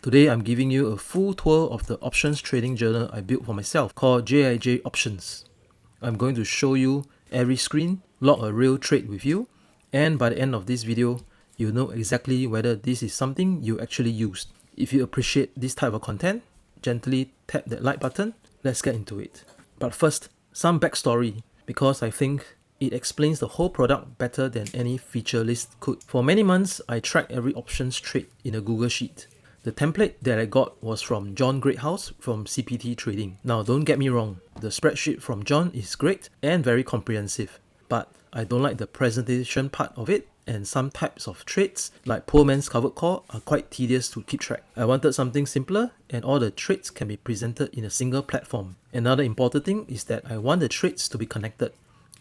Today I'm giving you a full tour of the options trading journal I built for myself called JIJ Options. I'm going to show you every screen, log a real trade with you, and by the end of this video, you'll know exactly whether this is something you actually used. If you appreciate this type of content, gently tap that like button. Let's get into it. But first, some backstory, because I think it explains the whole product better than any feature list could. For many months, I tracked every options trade in a Google Sheet. The template that I got was from John Greathouse from CPT Trading. Now don't get me wrong, the spreadsheet from John is great and very comprehensive, but I don't like the presentation part of it, and some types of trades like poor man's covered call are quite tedious to keep track. I wanted something simpler and all the trades can be presented in a single platform. Another important thing is that I want the trades to be connected,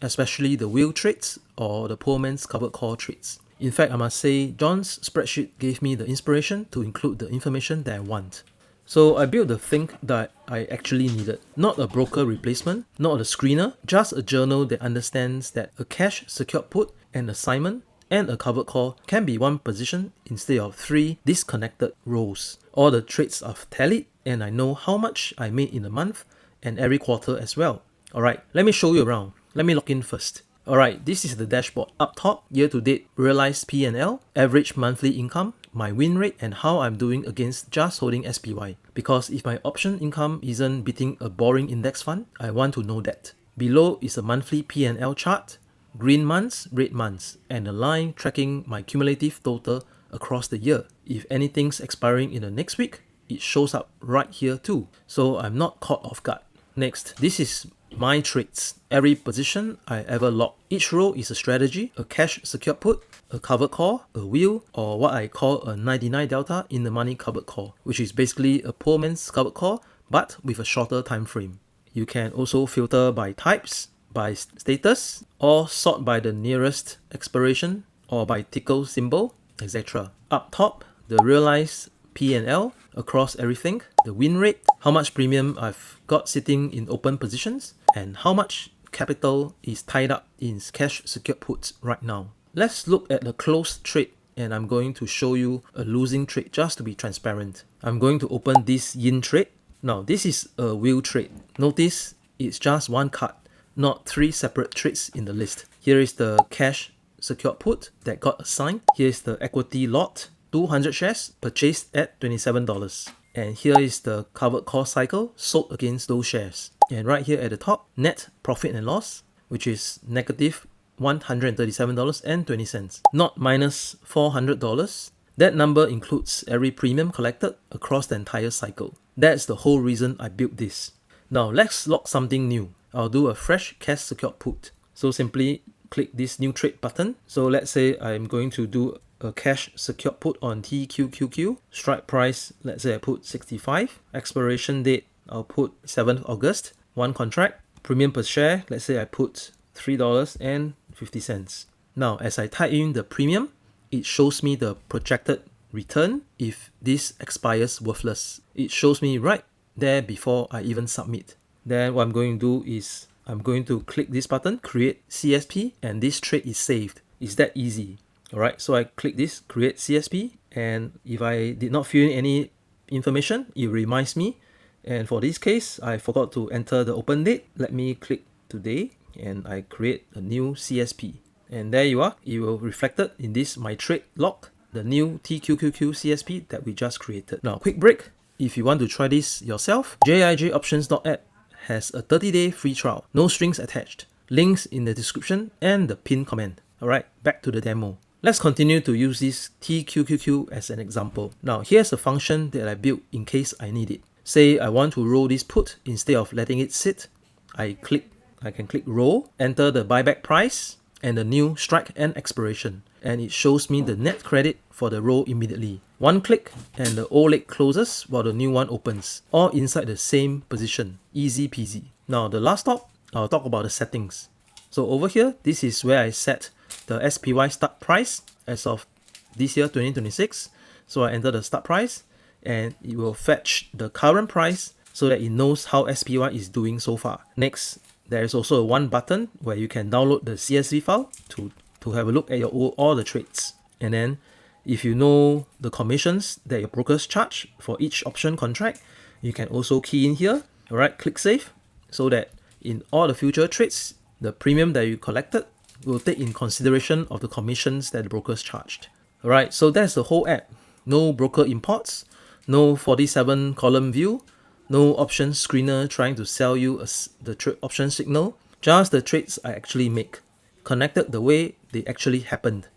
especially the wheel trades or the poor man's covered call trades. In fact, I must say John's spreadsheet gave me the inspiration to include the information that I want. So I built the thing that I actually needed. Not a broker replacement, not a screener, just a journal that understands that a cash secured put, an assignment, and a covered call can be one position instead of 3 disconnected rows. All the trades are tallied and I know how much I made in a month and every quarter as well. Alright, let me show you around. Let me log in first. Alright, this is the dashboard. Up top, year to date, realized P&L, average monthly income, my win rate, and how I'm doing against just holding SPY. Because if my option income isn't beating a boring index fund, I want to know that. Below is a monthly P&L chart, green months, red months, and a line tracking my cumulative total across the year. If anything's expiring in the next week, it shows up right here too, so I'm not caught off guard. Next, this is my trades, every position I ever logged. Each row is a strategy, a cash secured put, a covered call, a wheel, or what I call a 99 delta in the money covered call, which is basically a poor man's covered call but with a shorter time frame. You can also filter by types, by status, or sort by the nearest expiration or by tickle symbol, etc. Up top, the realized P&L across everything, the win rate, how much premium I've got sitting in open positions, and how much capital is tied up in cash secured puts right now. Let's look at the closed trade, and I'm going to show you a losing trade just to be transparent. I'm going to open this YINN trade. Now this is a wheel trade. Notice it's just one card, not 3 separate trades in the list. Here is the cash secured put that got assigned. Here's the equity lot, 200 shares purchased at $27. And here is the covered call cycle sold against those shares. And right here at the top, net profit and loss, which is negative $137.20, not minus $400. That number includes every premium collected across the entire cycle. That's the whole reason I built this. Now let's log something new. I'll do a fresh cash secured put. So simply click this new trade button. So let's say I'm going to do a cash secured put on TQQQ. Strike price, let's say I put 65. Expiration date, I'll put 7th August. One contract. Premium per share, let's say I put $3.50. Now, as I type in the premium, it shows me the projected return if this expires worthless. It shows me right there before I even submit. Then what I'm going to do is I'm going to click this button, create CSP, and this trade is saved. It's that easy. Alright, so I click this, create CSP, and if I did not fill in any information, it reminds me. And for this case, I forgot to enter the open date. Let me click today, and I create a new CSP. And there you are, it will reflect it in this My Trade log, the new TQQQ CSP that we just created. Now, quick break. If you want to try this yourself, JIJoptions.app has a 30-day free trial, no strings attached. Links in the description and the pinned comment. Alright, back to the demo. Let's continue to use this TQQQ as an example. Now here's a function that I built in case I need it. Say I want to roll this put instead of letting it sit. I can click roll, enter the buyback price and the new strike and expiration, and it shows me the net credit for the roll immediately. One click and the old leg closes while the new one opens, all inside the same position. Easy peasy. Now the last stop, I'll talk about the settings. So over here, this is where I set the SPY start price as of this year 2026. So I enter the start price and it will fetch the current price so that it knows how SPY is doing so far. Next, there is also one button where you can download the CSV file to have a look at all the trades. And then If you know the commissions that your brokers charge for each option contract, you can also key in here. Alright, click save so that in all the future trades, the premium that you collected will take in consideration of the commissions that the brokers charged. Alright, so that's the whole app. No broker imports, no 47 column view, no option screener trying to sell you the option signal, just the trades I actually make, connected the way they actually happened.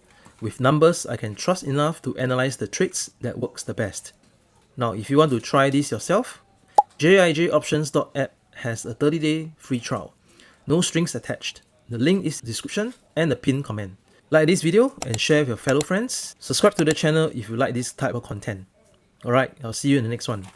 With numbers I can trust enough to analyze the trades that works the best. Now if you want to try this yourself, JIJoptions.app has a 30-day free trial. No strings attached. The link is in the description and the pinned comment. Like this video and share with your fellow friends. Subscribe to the channel if you like this type of content. Alright, I'll see you in the next one.